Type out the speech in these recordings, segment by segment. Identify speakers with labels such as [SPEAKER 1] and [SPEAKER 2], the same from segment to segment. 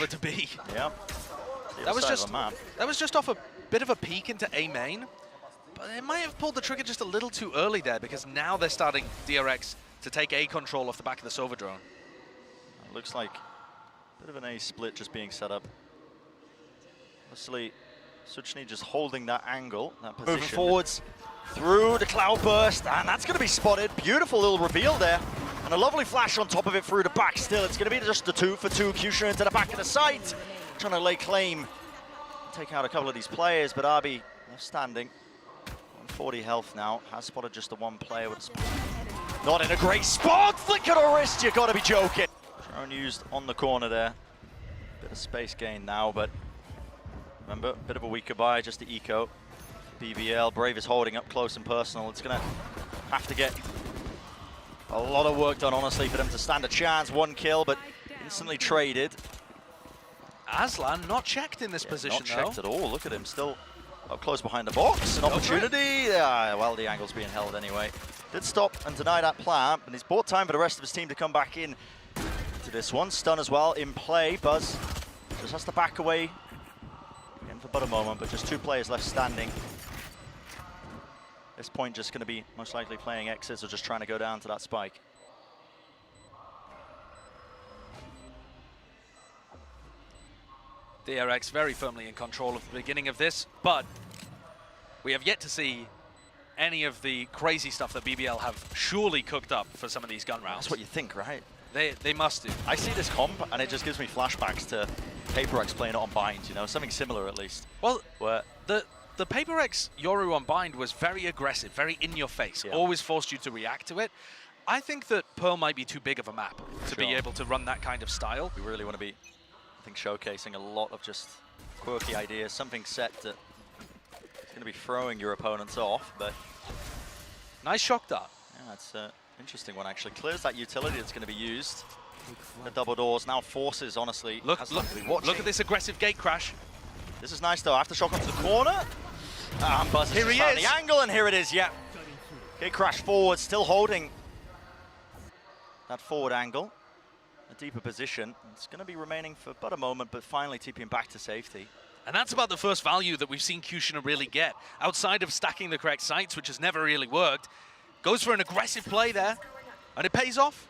[SPEAKER 1] to be.
[SPEAKER 2] Yeah.
[SPEAKER 1] That was just off a bit of a peek into A main, but they might have pulled the trigger just a little too early there because now they're starting DRX to take A control off the back of the Sova drone.
[SPEAKER 2] It looks like a bit of an A split just being set up. Obviously, Suchny just holding that angle, that position. Moving forwards through the cloud burst, and that's going to be spotted. Beautiful little reveal there. And a lovely flash on top of it through the back still. It's going to be just the 2-for-2. Q-Shun into the back of the site. Trying to lay claim. Take out a couple of these players, but Arby left standing. 140 health now. Has spotted just the one player. Not in a great spot. Flick of the wrist. You got to be joking. Drone used on the corner there. Bit of space gain now, but remember, a bit of a weaker buy, just the eco. BBL, Brave is holding up close and personal. It's going to have to get a lot of work done, honestly, for them to stand a chance. One kill, but instantly traded.
[SPEAKER 1] Aslan not checked in this position,
[SPEAKER 2] though. Not checked at all. Look at him, still up close behind the box. An opportunity. Yeah, well, the angle's being held anyway. Did stop and deny that plant, and he's bought time for the rest of his team to come back in to this one. Stun as well in play. Buzz just has to back away. Again for but a moment, but just two players left standing. This point just going to be most likely playing X's or just trying to go down to that spike.
[SPEAKER 1] DRX very firmly in control of the beginning of this, but we have yet to see any of the crazy stuff that BBL have surely cooked up for some of these gun rounds.
[SPEAKER 2] That's what you think, right?
[SPEAKER 1] They must do.
[SPEAKER 2] I see this comp and it just gives me flashbacks to PAULO playing it on Bind, you know, something similar at least.
[SPEAKER 1] Well, where the PAULO Yoru on Bind was very aggressive, very in your face, always forced you to react to it. I think that Pearl might be too big of a map to be able to run that kind of style.
[SPEAKER 2] We really want to be, I think, showcasing a lot of just quirky ideas, something set that is going to be throwing your opponents off, but...
[SPEAKER 1] Nice shock dart.
[SPEAKER 2] Yeah, that's an interesting one, actually. Clears that utility that's going to be used. The double doors now forces, honestly.
[SPEAKER 1] Look at this aggressive gate crash.
[SPEAKER 2] This is nice, though. Aftershock onto the corner. And Buzz has just found the angle, and here it is, yeah. Gate crash forward, still holding that forward angle. A deeper position. It's going to be remaining for but a moment, but finally TPing back to safety.
[SPEAKER 1] And that's about the first value that we've seen Q-Shun really get. Outside of stacking the correct sites, which has never really worked, goes for an aggressive play there, and it pays off.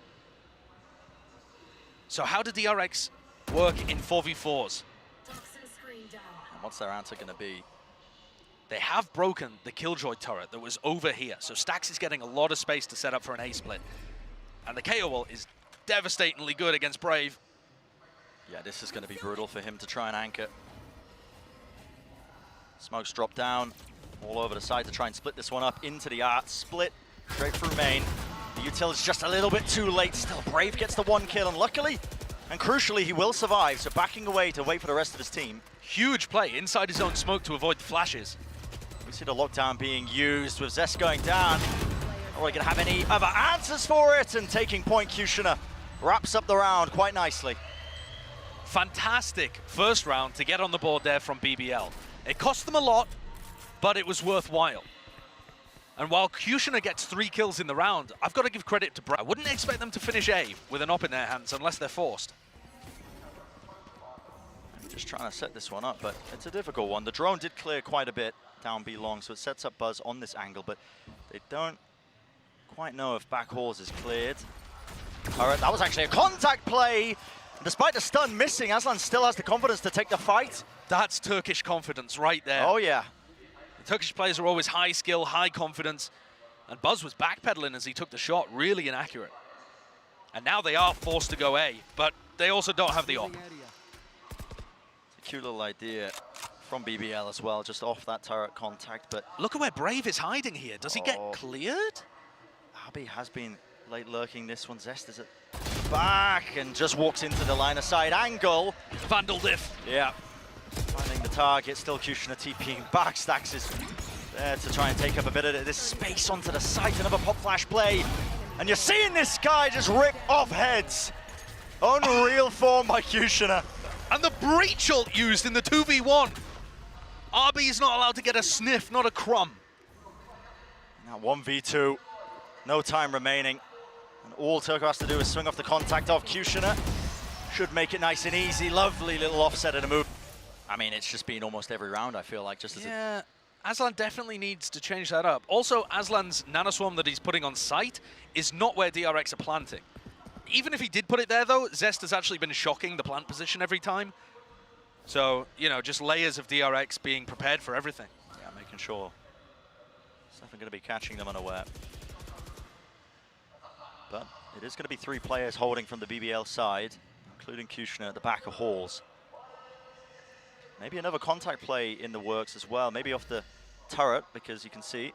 [SPEAKER 1] So how do DRX work in 4v4s?
[SPEAKER 2] And what's their answer going to be?
[SPEAKER 1] They have broken the Killjoy turret that was over here, so Stax is getting a lot of space to set up for an A-split. And the KO wall is devastatingly good against Brave.
[SPEAKER 2] Yeah, this is going to be brutal for him to try and anchor. Smokes drop down all over the side to try and split this one up into the art. Split straight through main. The utility's just a little bit too late. Still, Brave gets the one kill, and luckily and crucially, he will survive. So backing away to wait for the rest of his team.
[SPEAKER 1] Huge play inside his own smoke to avoid the flashes.
[SPEAKER 2] We see the lockdown being used with Zest going down. Are we going to have any other answers for it? And taking point, Q-Shun wraps up the round quite nicely.
[SPEAKER 1] Fantastic first round to get on the board there from BBL. It cost them a lot, but it was worthwhile. And while Q-Shun gets 3 kills in the round, I've got to give credit to Brave. I wouldn't expect them to finish A with an op in their hands unless they're forced.
[SPEAKER 2] Just trying to set this one up, but it's a difficult one. The drone did clear quite a bit down B long, so it sets up Buzz on this angle, but they don't quite know if back halls is cleared. All right, that was actually a contact play. Despite the stun missing, Aslan still has the confidence to take the fight.
[SPEAKER 1] That's Turkish confidence right there.
[SPEAKER 2] Oh, yeah.
[SPEAKER 1] The Turkish players are always high skill, high confidence, and Buzz was backpedaling as he took the shot, really inaccurate. And now they are forced to go A, but they also don't have the op.
[SPEAKER 2] It's a cute little idea from BBL as well, just off that turret contact, but...
[SPEAKER 1] Look at where Brave is hiding here. Does he get cleared?
[SPEAKER 2] Arby has been late lurking this one. Zest is at back and just walks into the line of sight angle.
[SPEAKER 1] Vandal diff.
[SPEAKER 2] Yeah. Finding the target, still Q-Shun TPing back. Stax is there to try and take up a bit of this space onto the site. Another pop flash play. And you're seeing this guy just rip off heads. Unreal form by Q-Shun.
[SPEAKER 1] And the breach ult used in the 2v1. RB is not allowed to get a sniff, not a crumb.
[SPEAKER 2] Now 1v2. No time remaining. And all Turco has to do is swing off the contact of Q-Shun. should make it nice and easy. Lovely little offset and a move. I mean, it's just been almost every round, I feel like, just as
[SPEAKER 1] yeah. Aslan definitely needs to change that up. Also, Aslan's nanoswarm that he's putting on site is not where DRX are planting. Even if he did put it there, though, Zest has actually been shocking the plant position every time. So, you know, just layers of DRX being prepared for everything.
[SPEAKER 2] Yeah, making sure it's definitely going to be catching them unaware. But it is going to be 3 players holding from the BBL side, including Kushner at the back of Halls. Maybe another contact play in the works as well, maybe off the turret, because you can see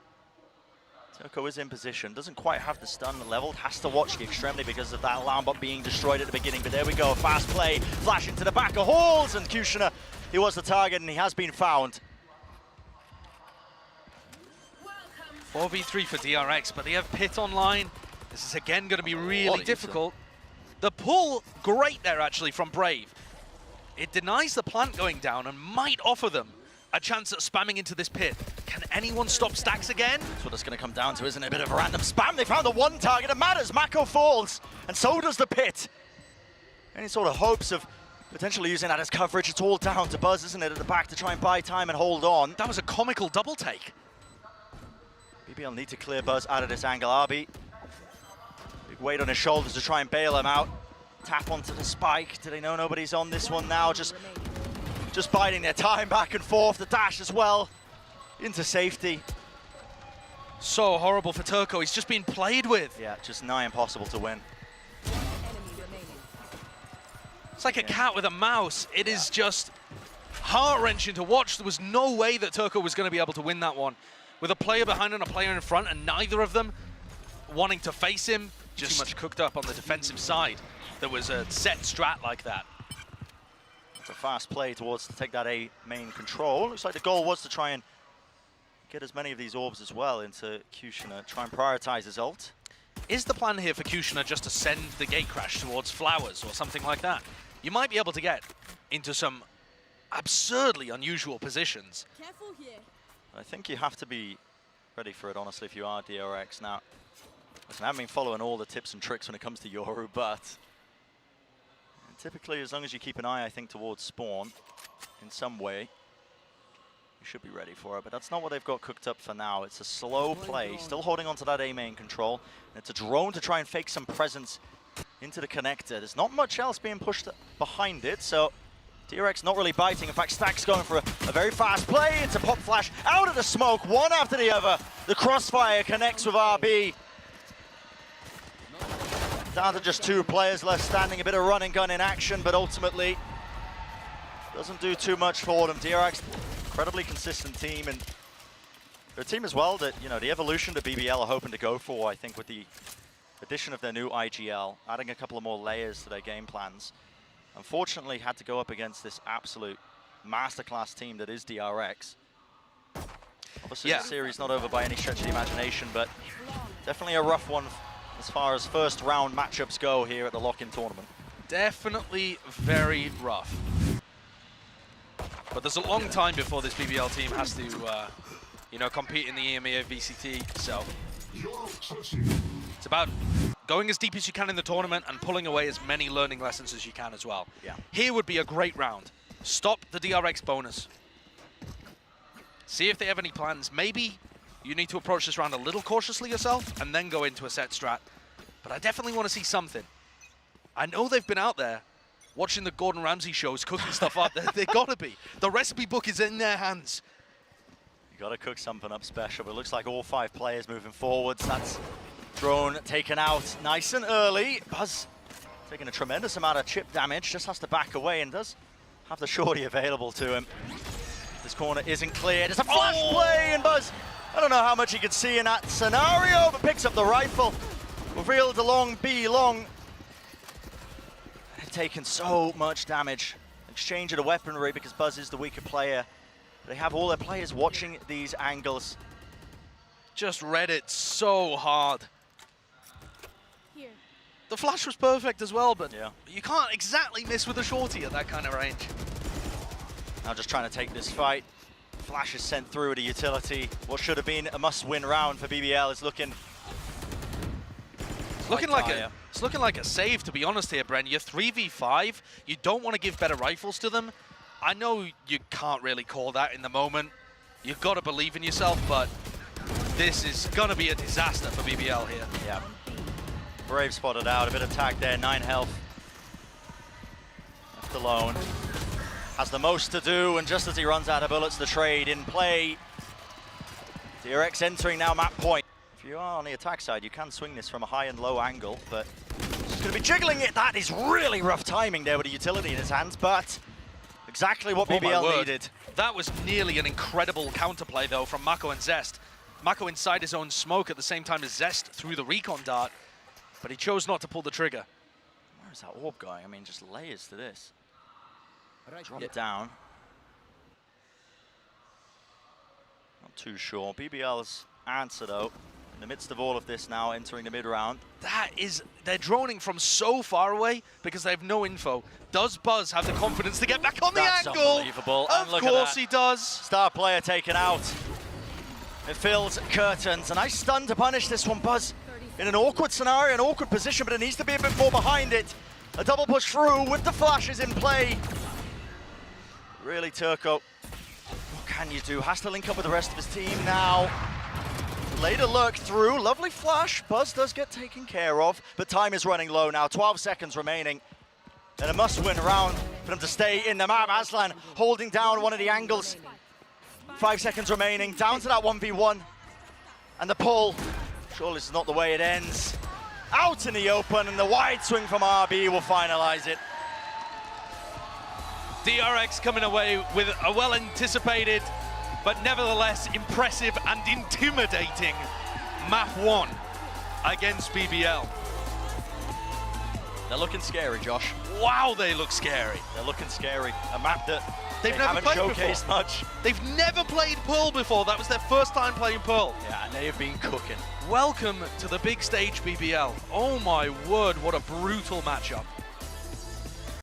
[SPEAKER 2] Turco is in position, doesn't quite have the stun leveled, has to watch the extremity because of that alarm bot being destroyed at the beginning. But there we go, fast play, flash into the back of Halls, and Kushner, he was the target and he has been found.
[SPEAKER 1] 4v3 for DRX, but they have Pit online. This is again going to be really difficult. The pull, great there actually from Brave. It denies the plant going down and might offer them a chance at spamming into this pit. Can anyone stop Stacks again?
[SPEAKER 2] That's what it's going to come down to, isn't it? A bit of a random spam. They found the one target that matters. Mako falls, and so does the pit. Any sort of hopes of potentially using that as coverage, it's all down to Buzz, isn't it, at the back to try and buy time and hold on.
[SPEAKER 1] That was a comical double take.
[SPEAKER 2] BBL need to clear Buzz out of this angle. RB, big weight on his shoulders to try and bail him out. Tap onto the spike. Do they know nobody's on this one now? Just biding their time back and forth. The dash as well into safety.
[SPEAKER 1] So horrible for Turco. He's just been played with.
[SPEAKER 2] Yeah, just nigh impossible to win.
[SPEAKER 1] It's like a cat with a mouse. It is just heart-wrenching to watch. There was no way that Turco was going to be able to win that one. With a player behind and a player in front, and neither of them wanting to face him. Just too much cooked up on the defensive side. There was a set strat like that.
[SPEAKER 2] It's a fast play towards to take that A main control. Looks like the goal was to try and get as many of these orbs as well into Kushner, try and prioritize his ult.
[SPEAKER 1] Is the plan here for Kushner just to send the gate crash towards Flowers or something like that? You might be able to get into some absurdly unusual positions.
[SPEAKER 3] Careful here.
[SPEAKER 2] I think you have to be ready for it, honestly, if you are DRX. Now, listen, I haven't been following all the tips and tricks when it comes to Yoru, but typically, as long as you keep an eye, I think, towards spawn in some way, you should be ready for it. But that's not what they've got cooked up for now. It's a slow play, still holding on to that A main control. And it's a drone to try and fake some presence into the connector. There's not much else being pushed behind it, so DRX not really biting. In fact, Stack's going for a very fast play. It's a pop flash out of the smoke, one after the other. The crossfire connects with RB. Down to just 2 players left standing, a bit of run and gun in action, but ultimately doesn't do too much for them. DRX, incredibly consistent team, and their team as well that, you know, the evolution that BBL are hoping to go for, I think, with the addition of their new IGL, adding a couple of more layers to their game plans. Unfortunately, had to go up against this absolute masterclass team that is DRX. Obviously, the series not over by any stretch of the imagination, but definitely a rough one as far as first round matchups go here at the lock-in tournament.
[SPEAKER 1] Definitely very rough. But there's a long time before this BBL team has to, you know, compete in the EMEA VCT, so it's about going as deep as you can in the tournament and pulling away as many learning lessons as you can as well.
[SPEAKER 2] Yeah.
[SPEAKER 1] Here would be a great round. Stop the DRX bonus. See if they have any plans. Maybe you need to approach this round a little cautiously yourself and then go into a set strat. But I definitely want to see something. I know they've been out there watching the Gordon Ramsay shows, cooking stuff up. They gotta be. The recipe book is in their hands.
[SPEAKER 2] You gotta cook something up special, but it looks like all 5 players moving forwards. That's drone taken out nice and early. Buzz taking a tremendous amount of chip damage, just has to back away and does have the shorty available to him. This corner isn't clear. There's a flash play, and Buzz, I don't know how much he could see in that scenario, but picks up the rifle. Revealed along B long. They've taken so much damage. Exchange of the weaponry because Buzz is the weaker player. They have all their players watching these angles.
[SPEAKER 1] Just read it so hard.
[SPEAKER 3] Here.
[SPEAKER 1] The flash was perfect as well, but
[SPEAKER 2] yeah,
[SPEAKER 1] you can't exactly miss with a shorty at that kind of range.
[SPEAKER 2] Now just trying to take this fight. Flash is sent through to utility. What should have been a must-win round for BBL is looking
[SPEAKER 1] looking like a save, to be honest here, Bren. You're 3v5. You don't want to give better rifles to them. I know you can't really call that in the moment. You've got to believe in yourself, but this is going to be a disaster for BBL here.
[SPEAKER 2] Yeah. Brave spotted out, a bit of tag there, 9 health. Left alone. Has the most to do, and just as he runs out of bullets, the trade in play. DRX entering now map point. If you are on the attack side, you can swing this from a high and low angle, but he's going to be jiggling it. That is really rough timing there with a utility in his hands, but exactly what BBL needed.
[SPEAKER 1] That was nearly an incredible counterplay, though, from Mako and Zest. Mako inside his own smoke at the same time as Zest threw the recon dart, but he chose not to pull the trigger.
[SPEAKER 2] Where is that orb going? I mean, just layers to this. Drop it down. Not too sure. BBL's answer, though, in the midst of all of this now, entering the mid-round.
[SPEAKER 1] They're droning from so far away because they have no info. Does Buzz have the confidence to get back on the angle?
[SPEAKER 2] That's unbelievable.
[SPEAKER 1] Of course he does.
[SPEAKER 2] Star player taken out. It fills curtains. A nice stun to punish this one. Buzz in an awkward scenario, an awkward position, but it needs to be a bit more behind it. A double push through with the flashes in play. Really, Turco, what can you do? Has to link up with the rest of his team now. Later lurk through, lovely flash. Buzz does get taken care of, but time is running low now. 12 seconds remaining. And a must-win round for them to stay in the map. Aslan holding down one of the angles. 5 seconds remaining, down to that 1v1. And the pull, surely this is not the way it ends. Out in the open, and the wide swing from RB will finalize it.
[SPEAKER 1] DRX coming away with a well-anticipated, but nevertheless impressive and intimidating map 1 against BBL.
[SPEAKER 2] They're looking scary, Josh.
[SPEAKER 1] Wow, they look scary.
[SPEAKER 2] They're looking scary. A map that
[SPEAKER 1] They've never
[SPEAKER 2] haven't
[SPEAKER 1] played
[SPEAKER 2] showcased
[SPEAKER 1] before.
[SPEAKER 2] much.
[SPEAKER 1] They've never played Pearl before. That was their first time playing Pearl.
[SPEAKER 2] Yeah, and they have been cooking.
[SPEAKER 1] Welcome to the big stage, BBL. Oh my word, what a brutal matchup.